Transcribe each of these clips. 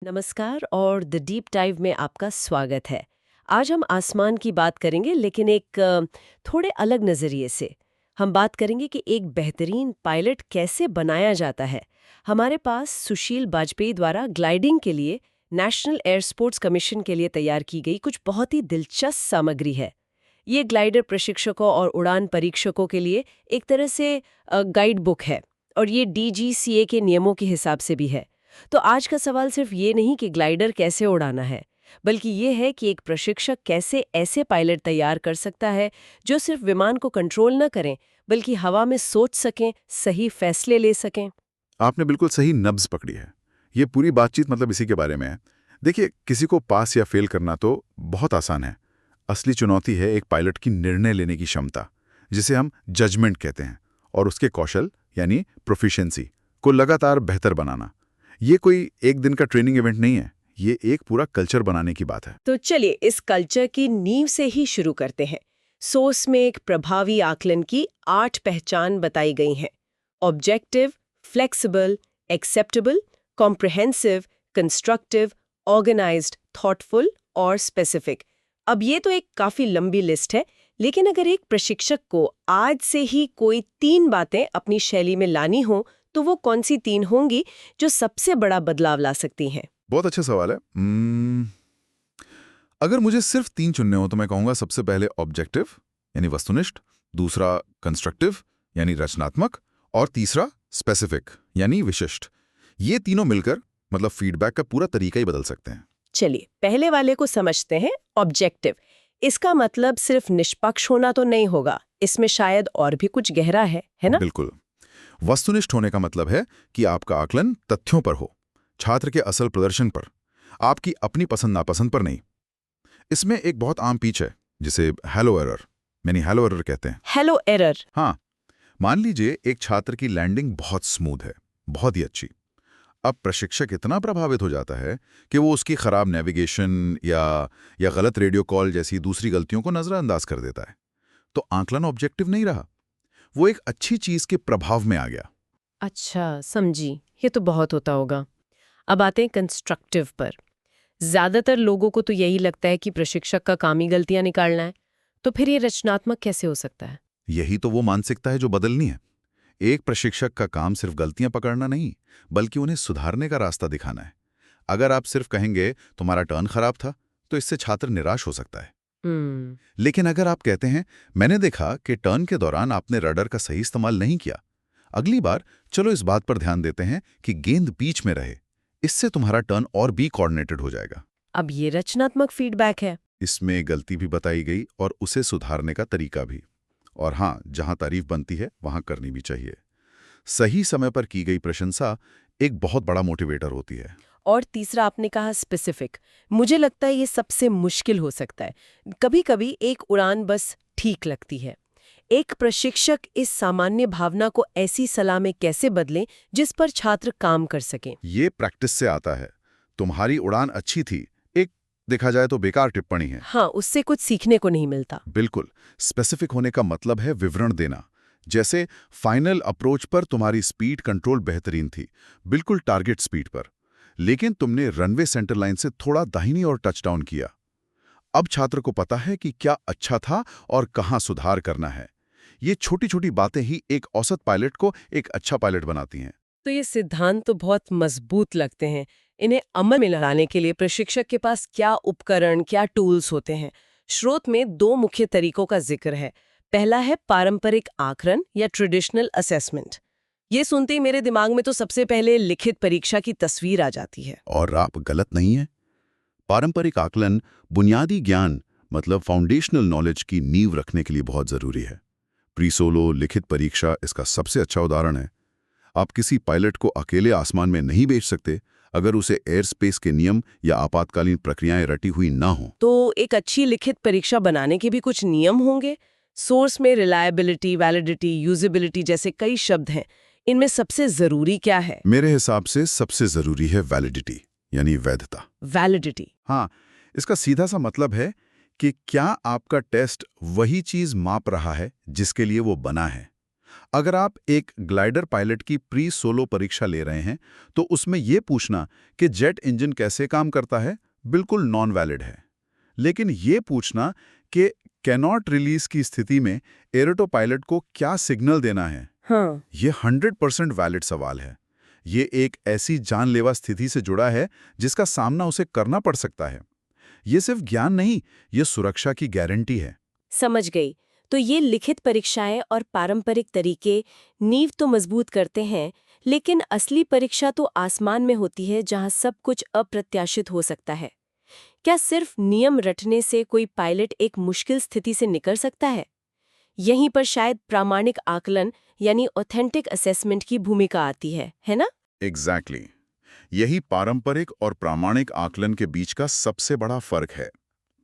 नमस्कार और the deep dive में आपका स्वागत है। आज हम आसमान की बात करेंगे लेकिन एक थोड़े अलग नज़रिए से। हम बात करेंगे कि एक बेहतरीन पायलट कैसे बनाया जाता है। हमारे पास सुशील वाजपेयी द्वारा ग्लाइडिंग के लिए नेशनल एयर स्पोर्ट्स कमीशन के लिए तैयार की गई कुछ बहुत ही दिलचस्प सामग्री है। ये ग्लाइडर प्रशिक्षकों और उड़ान परीक्षकों के लिए एक तरह से गाइड बुक है और ये डीजीसीए के नियमों के हिसाब से भी है। तो आज का सवाल सिर्फ ये नहीं कि ग्लाइडर कैसे उड़ाना है, बल्कि ये है कि एक प्रशिक्षक कैसे ऐसे पायलट तैयार कर सकता है जो सिर्फ विमान को कंट्रोल न करें, बल्कि हवा में सोच सकें, सही फैसले ले सकें। आपने बिल्कुल सही नब्ज पकड़ी है। ये पूरी बातचीत मतलब इसी के बारे में है। देखिए, किसी को पास या फेल करना तो बहुत आसान है। असली चुनौती है एक पायलट की निर्णय लेने की क्षमता, जिसे हम जजमेंट कहते हैं, और उसके कौशल यानी प्रोफिशिएंसी को लगातार बेहतर बनाना। ये कोई एक दिन का ट्रेनिंग इवेंट नहीं है, ये एक पूरा कल्चर बनाने की बात है। तो चलिए इस कल्चर की नींव से ही शुरू करते हैं। सोर्स में एक प्रभावी आकलन की 8 पहचान बताई गई हैं। Objective, flexible, acceptable, comprehensive, constructive, organised, thoughtful और स्पेसिफिक। अब ये तो एक काफी लंबी लिस्ट है, लेकिन अगर एक प्रशिक्षक को आज से ही कोई 3 बातें अपनी शैली में लानी हो, तो वो कौन सी 3 होंगी जो सबसे बड़ा बदलाव ला सकती हैं? बहुत अच्छा सवाल है। अगर मुझे सिर्फ 3 चुनने हो तो मैं कहूंगा सबसे पहले ऑब्जेक्टिव यानी वस्तुनिष्ठ, दूसरा कंस्ट्रक्टिव यानी रचनात्मक, और तीसरा स्पेसिफिक यानी विशिष्ट। ये तीनों मिलकर मतलब फीडबैक का पूरा तरीका ही बदल सकते हैं। चलिए पहले वाले को समझते हैं। ऑब्जेक्टिव, इसका मतलब सिर्फ निष्पक्ष होना तो नहीं होगा, इसमें शायद और भी कुछ गहरा है ना? बिल्कुल। वस्तुनिष्ठ होने का मतलब है कि आपका आकलन तथ्यों पर हो, छात्र के असल प्रदर्शन पर, आपकी अपनी पसंद नापसंद पर नहीं। इसमें एक बहुत आम पीच है जिसे हेलो एरर यानी हेलो एरर कहते हैं। Hello error. हाँ, मान लीजिए एक छात्र की लैंडिंग बहुत स्मूथ है, बहुत ही अच्छी। अब प्रशिक्षक इतना प्रभावित हो जाता है कि वो उसकी खराब नेविगेशन या गलत रेडियो कॉल जैसी दूसरी गलतियों को नजरअंदाज कर देता है। तो आकलन ऑब्जेक्टिव नहीं रहा, वो एक अच्छी चीज के प्रभाव में आ गया। अच्छा, समझी। ये तो बहुत होता होगा। अब आते हैं कंस्ट्रक्टिव पर। ज्यादातर लोगों को तो यही लगता है कि प्रशिक्षक का काम ही गलतियां निकालना है, तो फिर ये रचनात्मक कैसे हो सकता है? यही तो वो मानसिकता है जो बदलनी है। एक प्रशिक्षक का काम सिर्फ गलतियां पकड़ना नहीं, बल्कि उन्हें सुधारने का रास्ता दिखाना है। अगर आप सिर्फ कहेंगे तुम्हारा टर्न खराब था, तो इससे छात्र निराश हो सकता है। हम्म। लेकिन अगर आप कहते हैं मैंने देखा कि टर्न के दौरान आपने रडर का सही इस्तेमाल नहीं किया, अगली बार चलो इस बात पर ध्यान देते हैं कि गेंद बीच में रहे, इससे तुम्हारा टर्न और भी कोऑर्डिनेटेड हो जाएगा। अब ये रचनात्मक फीडबैक है। इसमें गलती भी बताई गई और उसे सुधारने का तरीका भी। और हाँ, जहां तारीफ बनती है वहां करनी भी चाहिए। सही समय पर की गई प्रशंसा एक बहुत बड़ा मोटिवेटर होती है। और तीसरा आपने कहा स्पेसिफिक। मुझे लगता है ये सबसे मुश्किल हो सकता है। कभी कभी एक उड़ान बस ठीक लगती है। एक प्रशिक्षक इस सामान्य भावना को ऐसी सलाह में कैसे बदले जिस पर छात्र काम कर सकें? ये प्रैक्टिस से आता है। तुम्हारी उड़ान अच्छी थी, एक देखा जाए तो बेकार टिप्पणी है। हाँ, उससे कुछ सीखने को नहीं मिलता। बिल्कुल। स्पेसिफिक होने का मतलब है विवरण देना। जैसे फाइनल अप्रोच पर तुम्हारी स्पीड कंट्रोल बेहतरीन थी, बिल्कुल टारगेट स्पीड पर, लेकिन तुमने रनवे सेंटर लाइन से थोड़ा दाहिनी और टचडाउन किया। अब छात्र को पता है कि क्या अच्छा था और कहां सुधार करना है। ये छोटी छोटी बातें ही एक औसत पायलट को एक अच्छा पायलट बनाती हैं। तो ये सिद्धांत तो बहुत मजबूत लगते हैं। इन्हें अमल में लाने के लिए प्रशिक्षक के पास क्या उपकरण, क्या टूल्स होते हैं? स्रोत में 2 मुख्य तरीकों का जिक्र है। पहला है पारंपरिक आकलन या ट्रेडिशनल असेसमेंट। ये सुनते ही मेरे दिमाग में तो सबसे पहले लिखित परीक्षा की तस्वीर आ जाती है। और आप गलत नहीं हैं। पारंपरिक आकलन बुनियादी ज्ञान मतलब फाउंडेशनल नॉलेज की नींव रखने के लिए बहुत जरूरी है। प्री-सोलो लिखित परीक्षा इसका सबसे अच्छा उदाहरण है। आप किसी पायलट को अकेले आसमान में नहीं भेज सकते अगर उसे एयर स्पेस के नियम या आपातकालीन प्रक्रियाएं रटी हुई ना हो। तो एक अच्छी लिखित परीक्षा बनाने के भी कुछ नियम होंगे। सोर्स में रिलायबिलिटी, वैलिडिटी, यूजेबिलिटी जैसे कई शब्द हैं। इनमें सबसे जरूरी क्या है? मेरे हिसाब से सबसे जरूरी है वैलिडिटी यानी वैधता। वैलिडिटी। हाँ, इसका सीधा सा मतलब है कि क्या आपका टेस्ट वही चीज माप रहा है जिसके लिए वो बना है। अगर आप एक ग्लाइडर पायलट की प्री सोलो परीक्षा ले रहे हैं तो उसमें ये पूछना कि जेट इंजन कैसे काम करता है बिल्कुल नॉन वैलिड है। लेकिन ये पूछना कि कैनॉट रिलीज की स्थिति में एरोटो पायलट को क्या सिग्नल देना है, हाँ। ये 100% वैलिड सवाल है। ये एक ऐसी जानलेवा स्थिति से जुड़ा है जिसका सामना उसे करना पड़ सकता है। ये सिर्फ ज्ञान नहीं, ये सुरक्षा की गारंटी है। समझ गई। तो ये लिखित परीक्षाएं और पारंपरिक तरीके नींव तो मजबूत करते हैं, लेकिन असली परीक्षा तो आसमान में होती है जहां सब कुछ अप्रत्याशित हो सकता है। क्या सिर्फ नियम रटने से कोई पायलट एक मुश्किल स्थिति से निकल सकता है? यहीं पर शायद प्रामाणिक आकलन यानी ऑथेंटिक असेसमेंट की भूमिका आती है ना? एग्जैक्टली। यही पारंपरिक और प्रामाणिक आकलन के बीच का सबसे बड़ा फर्क है।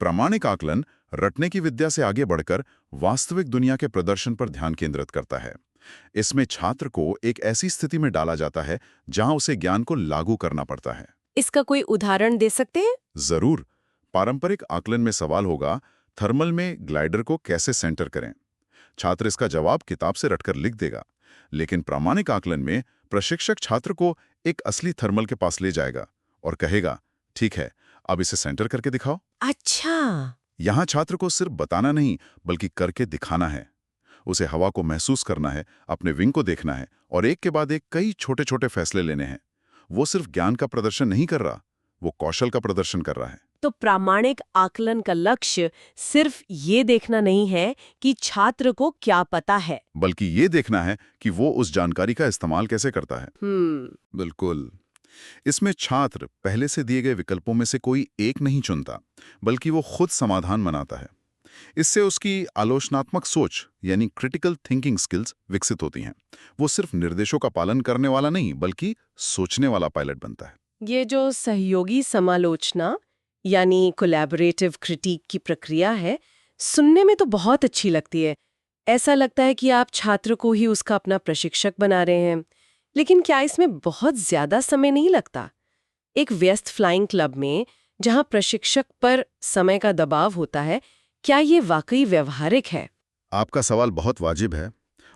प्रामाणिक आकलन रटने की विद्या से आगे बढ़कर वास्तविक दुनिया के प्रदर्शन पर ध्यान केंद्रित करता है। इसमें छात्र को एक ऐसी स्थिति में डाला जाता है जहां उसे ज्ञान को लागू करना पड़ता है। इसका कोई उदाहरण दे सकते हैं? जरूर। पारंपरिक आकलन में सवाल होगा, थर्मल में ग्लाइडर को कैसे सेंटर करें। छात्र इसका जवाब किताब से रटकर लिख देगा। लेकिन प्रामाणिक आकलन में प्रशिक्षक छात्र को एक असली थर्मल के पास ले जाएगा और कहेगा, ठीक है, अब इसे सेंटर करके दिखाओ। अच्छा। यहां छात्र को सिर्फ बताना नहीं बल्कि करके दिखाना है। उसे हवा को महसूस करना है, अपने विंग को देखना है और एक के बाद एक कई छोटे छोटे फैसले लेने हैं। वो सिर्फ ज्ञान का प्रदर्शन नहीं कर रहा, वो कौशल का प्रदर्शन कर रहा है। तो प्रामाणिक आकलन का लक्ष्य सिर्फ ये देखना नहीं है कि छात्र को क्या पता है, बल्कि ये देखना है कि वो उस जानकारी का इस्तेमाल कैसे करता है। बिल्कुल। इसमें छात्र पहले से दिए गए विकल्पों में से कोई एक नहीं चुनता, बल्कि वो खुद समाधान बनाता है। इससे उसकी आलोचनात्मक सोच यानी क्रिटिकल थिंकिंग स्किल्स विकसित होती हैं। वो सिर्फ निर्देशों का पालन करने वाला नहीं बल्कि सोचने वाला पायलट बनता है। ये जो सहयोगी समालोचना यानी कोलैबोरेटिव क्रिटिक की प्रक्रिया है, सुनने में तो बहुत अच्छी लगती है। ऐसा लगता है कि आप छात्र को ही उसका अपना प्रशिक्षक बना रहे हैं। लेकिन क्या इसमें बहुत ज्यादा समय नहीं लगता? एक व्यस्त फ्लाइंग क्लब में जहां प्रशिक्षक पर समय का दबाव होता है, क्या ये वाकई व्यवहारिक है? आपका सवाल बहुत वाजिब है।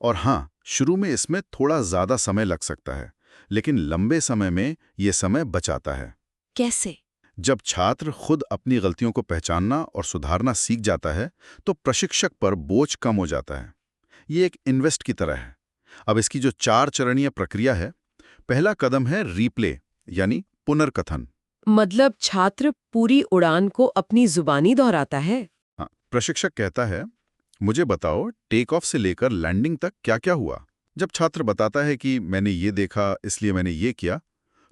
और हाँ, शुरू में इसमें थोड़ा ज्यादा समय लग सकता है, लेकिन लंबे समय में ये समय बचाता है। कैसे? जब छात्र खुद अपनी गलतियों को पहचानना और सुधारना सीख जाता है तो प्रशिक्षक पर बोझ कम हो जाता है। ये एक इन्वेस्ट की तरह है। अब इसकी जो 4 चरणीय प्रक्रिया है, पहला कदम है रीप्ले यानी पुनर्कथन। मतलब छात्र पूरी उड़ान को अपनी जुबानी दोहराता है? हाँ, प्रशिक्षक कहता है, मुझे बताओ टेक ऑफ से लेकर लैंडिंग तक क्या क्या हुआ। जब छात्र बताता है कि मैंने ये देखा इसलिए मैंने ये किया,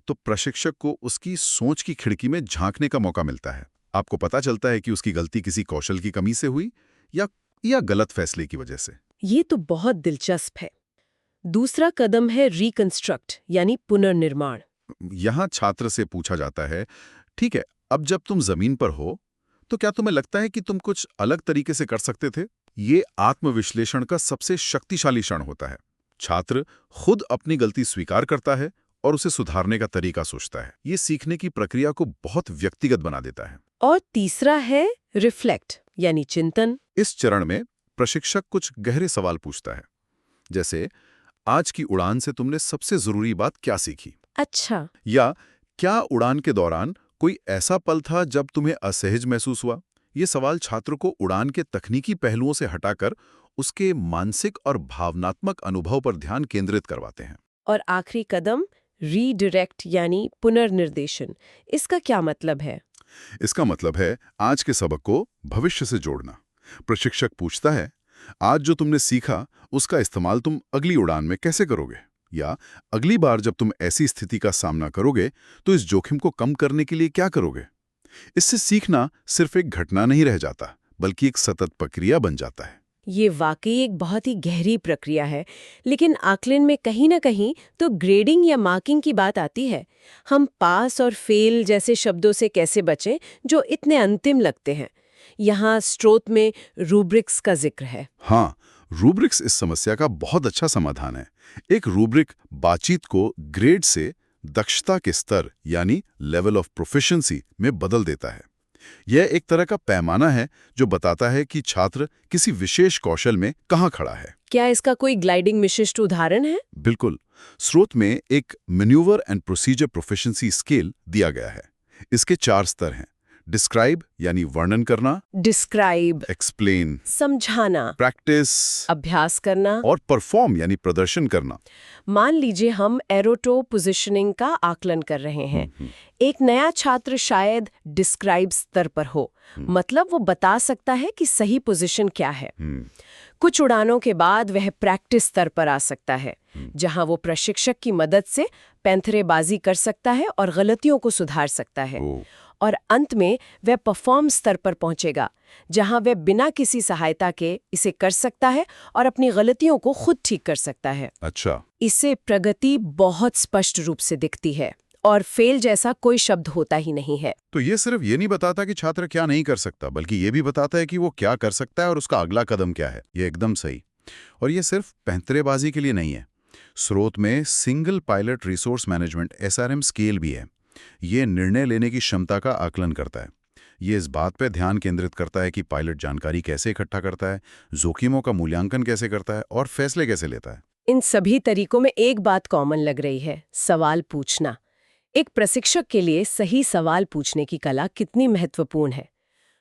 तो प्रशिक्षक को उसकी सोच की खिड़की में झांकने का मौका मिलता है। आपको पता चलता है कि उसकी गलती किसी कौशल की कमी से हुई या गलत फैसले की वजह से। ये तो बहुत दिलचस्प है। दूसरा कदम है रिकंस्ट्रक्ट यानी पुनर्निर्माण। यहां छात्र से पूछा जाता है, ठीक है, अब जब तुम जमीन पर हो तो क्या तुम्हें लगता है कि तुम कुछ अलग तरीके से कर सकते थे? ये आत्मविश्लेषण का सबसे शक्तिशाली क्षण होता है। छात्र खुद अपनी गलती स्वीकार करता है और उसे सुधारने का तरीका सोचता है। ये सीखने की प्रक्रिया को बहुत व्यक्तिगत बना देता है। और तीसरा है रिफ्लेक्ट यानी चिंतन। इस चरण में प्रशिक्षक कुछ गहरे सवाल पूछता है, जैसे आज की उड़ान से तुमने सबसे जरूरी बात क्या सीखी? अच्छा। या क्या उड़ान के दौरान कोई ऐसा पल था जब तुम्हें असहज महसूस हुआ? ये सवाल छात्र को उड़ान के तकनीकी पहलुओं से हटाकर उसके मानसिक और भावनात्मक अनुभव पर ध्यान केंद्रित करवाते हैं। और आखिरी कदम रीडायरेक्ट यानी पुनर्निर्देशन। इसका क्या मतलब है? इसका मतलब है आज के सबक को भविष्य से जोड़ना। प्रशिक्षक पूछता है, आज जो तुमने सीखा उसका इस्तेमाल तुम अगली उड़ान में कैसे करोगे? या अगली बार जब तुम ऐसी स्थिति का सामना करोगे तो इस जोखिम को कम करने के लिए क्या करोगे? इससे सीखना सिर्फ एक घटना नहीं रह जाता, बल्कि एक सतत प्रक्रिया बन जाता है। ये वाकई एक बहुत ही गहरी प्रक्रिया है। लेकिन आकलन में कहीं ना कहीं तो ग्रेडिंग या मार्किंग की बात आती है। हम पास और फेल जैसे शब्दों से कैसे बचें जो इतने अंतिम लगते हैं? यहाँ स्रोत में रूब्रिक्स का जिक्र है। हाँ, रूब्रिक्स इस समस्या का बहुत अच्छा समाधान है। एक रूब्रिक बातचीत को ग्रेड से दक्षता के स्तर यानी लेवल ऑफ प्रोफिशिएंसी में बदल देता है। यह एक तरह का पैमाना है जो बताता है कि छात्र किसी विशेष कौशल में कहाँ खड़ा है। क्या इसका कोई ग्लाइडिंग विशिष्ट उदाहरण है? बिल्कुल। स्रोत में एक manoeuvre and procedure proficiency scale दिया गया है। इसके 4 स्तर हैं। डिस्क्राइब यानी वर्णन करना, डिस्क्राइब एक्सप्लेन, समझाना, प्रैक्टिस अभ्यास करना। और परफॉर्म यानी प्रदर्शन करना। मान लीजिए हम एरोटो पोजीशनिंग का आकलन कर रहे हैं। एक नया छात्र शायद डिस्क्राइब स्तर पर हो, मतलब वो बता सकता है कि सही पोजीशन क्या है। कुछ उड़ानों के बाद वह प्रैक्टिस स्तर पर आ सकता है, जहां वो प्रशिक्षक की मदद से पैंतरेबाजी कर सकता है और गलतियों को सुधार सकता है। और अंत में वह परफॉर्म स्तर पर पहुंचेगा, जहां वह बिना किसी सहायता के इसे कर सकता है और अपनी गलतियों को खुद ठीक कर सकता है। अच्छा। इससे प्रगति बहुत स्पष्ट रूप से दिखती है और फेल जैसा कोई शब्द होता ही नहीं है। तो ये सिर्फ ये नहीं बताता कि छात्र क्या नहीं कर सकता, बल्कि ये भी बताता है कि वो क्या कर सकता है और उसका अगला कदम क्या है। ये एकदम सही। और ये सिर्फ पैंतरेबाजी के लिए नहीं है। स्रोत में single pilot resource management SRM scale भी है। ये निर्णय लेने की क्षमता का आकलन करता है। ये इस बात पर ध्यान केंद्रित करता है कि पायलट जानकारी कैसे इकट्ठा करता है, जोखिमों का मूल्यांकन कैसे करता है और फैसले कैसे लेता है। इन सभी तरीकों में एक बात कॉमन लग रही है, सवाल पूछना। एक प्रशिक्षक के लिए सही सवाल पूछने की कला कितनी महत्वपूर्ण है।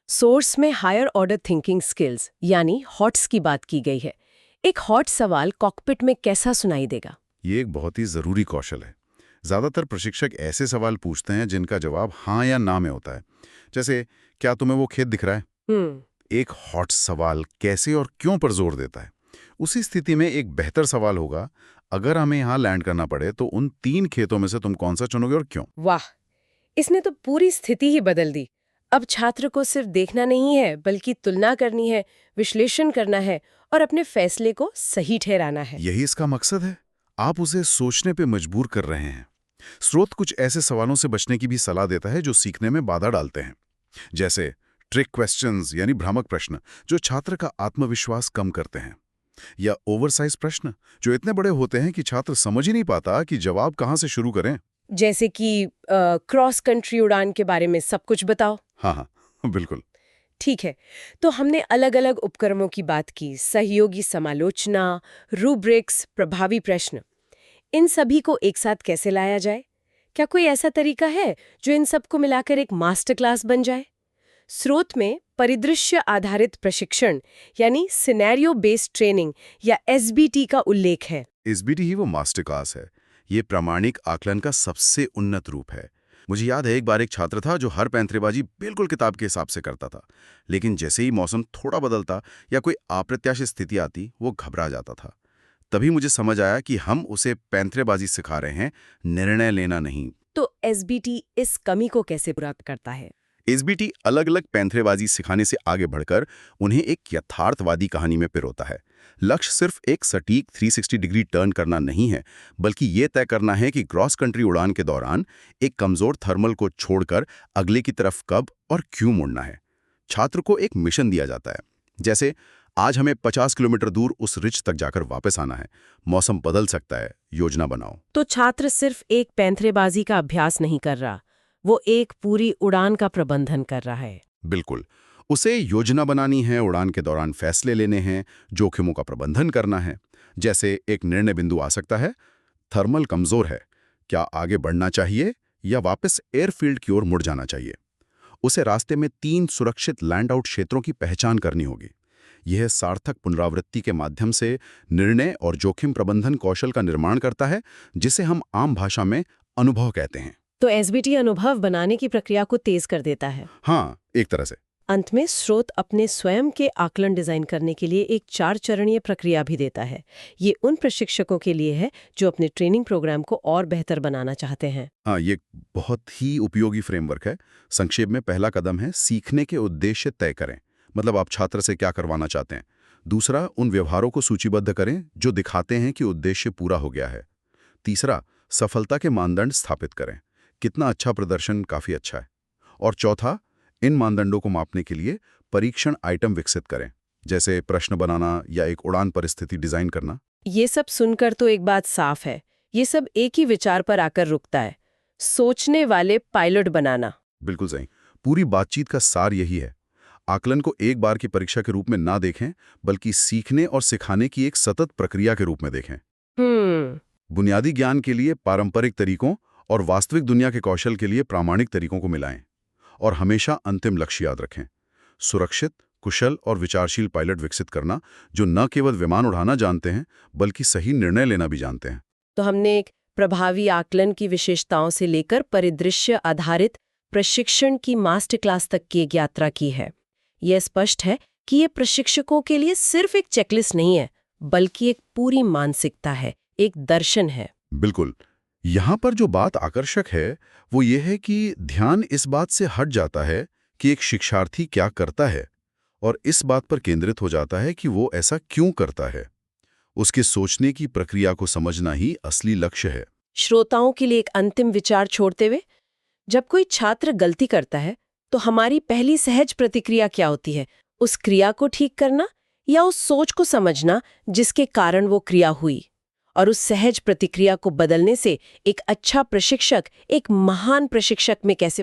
सोर्स में हायर ऑर्डर थिंकिंग स्किल्स यानी हॉट्स की बात की गई है। एक हॉट सवाल कॉकपिट में कैसा सुनाई देगा? ये एक बहुत ही जरूरी कौशल है। ज्यादातर प्रशिक्षक ऐसे सवाल पूछते हैं जिनका जवाब हाँ या ना में होता है। जैसे, क्या तुम्हें वो खेत दिख रहा है? एक हॉट सवाल कैसे और क्यों पर जोर देता है। उसी स्थिति में एक बेहतर सवाल होगा, अगर हमें यहाँ लैंड करना पड़े तो उन 3 खेतों में से तुम कौन सा चुनोगे और क्यों? वाह, इसने तो पूरी स्थिति ही बदल दी। अब छात्र को सिर्फ देखना नहीं है, बल्कि तुलना करनी है, विश्लेषण करना है और अपने फैसले को सही ठहराना है। यही इसका मकसद है। आप उसे सोचने पे मजबूर कर रहे हैं। स्रोत कुछ ऐसे सवालों से बचने की भी सलाह देता है जो सीखने में बाधा डालते हैं। जैसे ट्रिक क्वेश्चंस यानी भ्रामक प्रश्न जो छात्र का आत्मविश्वास कम करते हैं, या ओवरसाइज प्रश्न जो इतने बड़े होते हैं कि छात्र समझ ही नहीं पाता कि जवाब कहां से शुरू करें। जैसे कि क्रॉस कंट्री उड़ान के बारे में सब कुछ बताओ। हाँ, बिल्कुल। ठीक है, तो हमने अलग अलग उपक्रमों की बात की, सहयोगी समालोचना, रूब्रिक्स, प्रभावी प्रश्न। इन सभी को एक साथ कैसे लाया जाए? क्या कोई ऐसा तरीका है जो इन सबको मिलाकर एक मास्टर क्लास बन जाए? स्रोत में परिदृश्य आधारित प्रशिक्षण यानी सिनेरियो बेस्ड ट्रेनिंग या SBT का उल्लेख है। SBT ही वो मास्टर क्लास है। ये प्रामाणिक आकलन का सबसे उन्नत रूप है। मुझे याद है, एक बार एक छात्र था जो हर पैंतरेबाजी बिल्कुल किताब के हिसाब से करता था, लेकिन जैसे ही मौसम थोड़ा बदलता या कोई अप्रत्याशित स्थिति आती, वो घबरा जाता था। तभी मुझे समझ आया कि हम उसे पैंतरेबाजी सिखा रहे हैं, निर्णय लेना नहीं। तो SBT इस कमी को कैसे पूरा करता है? SBT अलग अलग पैंतरेबाजी सिखाने से आगे बढ़कर उन्हें एक यथार्थवादी कहानी में पिरोता है। लक्ष्य सिर्फ एक सटीक 360 डिग्री टर्न करना नहीं है, बल्कि ये तय करना है कि क्रॉस कंट्री उड़ान के दौरान एक कमजोर थर्मल को छोड़कर अगले की तरफ कब और क्यों मुड़ना है। छात्र को एक मिशन दिया जाता है, जैसे आज हमें 50 किलोमीटर दूर उस रिज तक जाकर वापस आना है, मौसम बदल सकता है, योजना बनाओ। तो छात्र सिर्फ एक पैंतरेबाजी का अभ्यास नहीं कर रहा, वो एक पूरी उड़ान का प्रबंधन कर रहा है। बिल्कुल। उसे योजना बनानी है, उड़ान के दौरान फैसले लेने हैं, जोखिमों का प्रबंधन करना है। जैसे एक निर्णय बिंदु आ सकता है, थर्मल कमजोर है, क्या आगे बढ़ना चाहिए या वापस एयरफील्ड की ओर मुड़ जाना चाहिए। उसे रास्ते में 3 सुरक्षित लैंड आउट क्षेत्रों की पहचान करनी होगी। यह सार्थक पुनरावृत्ति के माध्यम से निर्णय और जोखिम प्रबंधन कौशल का निर्माण करता है, जिसे हम आम भाषा में अनुभव कहते हैं। तो SBT अनुभव बनाने की प्रक्रिया को तेज कर देता है। हाँ, एक तरह से। अंत में स्रोत अपने स्वयं के आकलन डिजाइन करने के लिए एक 4 चरणीय प्रक्रिया भी देता है। ये उन प्रशिक्षकों के लिए है जो अपने ट्रेनिंग प्रोग्राम को और बेहतर बनाना चाहते हैं। हाँ, ये बहुत ही उपयोगी फ्रेमवर्क है। संक्षेप में पहला कदम है सीखने के उद्देश्य तय करें, मतलब आप छात्र से क्या करवाना चाहते हैं। दूसरा, उन व्यवहारों को सूचीबद्ध करें जो दिखाते हैं कि उद्देश्य पूरा हो गया है। तीसरा, सफलता के मानदंड स्थापित करें, कितना अच्छा प्रदर्शन काफी अच्छा है। और चौथा, इन मानदंडों को मापने के लिए परीक्षण आइटम विकसित करें, जैसे प्रश्न बनाना या एक उड़ान परिस्थिति डिजाइन करना। ये सब सुनकर तो एक बात साफ है, ये सब एक ही विचार पर आकर रुकता है, सोचने वाले पायलट बनाना। बिल्कुल सही। पूरी बातचीत का सार यही है। आकलन को एक बार की परीक्षा के रूप में ना देखें, बल्कि सीखने और सिखाने की एक सतत प्रक्रिया के रूप में देखें। बुनियादी ज्ञान के लिए पारंपरिक तरीकों और वास्तविक दुनिया के कौशल के लिए प्रामाणिक तरीकों को मिलाएं। और हमेशा अंतिम लक्ष्य याद रखें, सुरक्षित, कुशल और विचारशील पायलट विकसित करना, जो न केवल विमान उड़ाना जानते हैं, बल्कि सही निर्णय लेना भी जानते हैं। तो हमने एक प्रभावी आकलन की विशेषताओं से लेकर परिदृश्य आधारित प्रशिक्षण की मास्टर क्लास तक की एक यात्रा की है। यह स्पष्ट है कि ये प्रशिक्षकों के लिए सिर्फ एक चेकलिस्ट नहीं है, बल्कि एक पूरी मानसिकता है, एक दर्शन है। बिल्कुल। यहाँ पर जो बात आकर्षक है वो ये है कि ध्यान इस बात से हट जाता है कि एक शिक्षार्थी क्या करता है, और इस बात पर केंद्रित हो जाता है कि वो ऐसा क्यों करता है। उसके सोचने की प्रक्रिया को समझना ही असली लक्ष्य है। श्रोताओं के लिए एक अंतिम विचार छोड़ते हुए, जब कोई छात्र गलती करता है तो हमारी पहली सहज प्रतिक्रिया क्या होती है? उस क्रिया को ठीक करना या उस सोच को समझना जिसके कारण वो क्रिया हुई? और उस सहज प्रतिक्रिया को बदलने से एक अच्छा प्रशिक्षक एक महान प्रशिक्षक में कैसे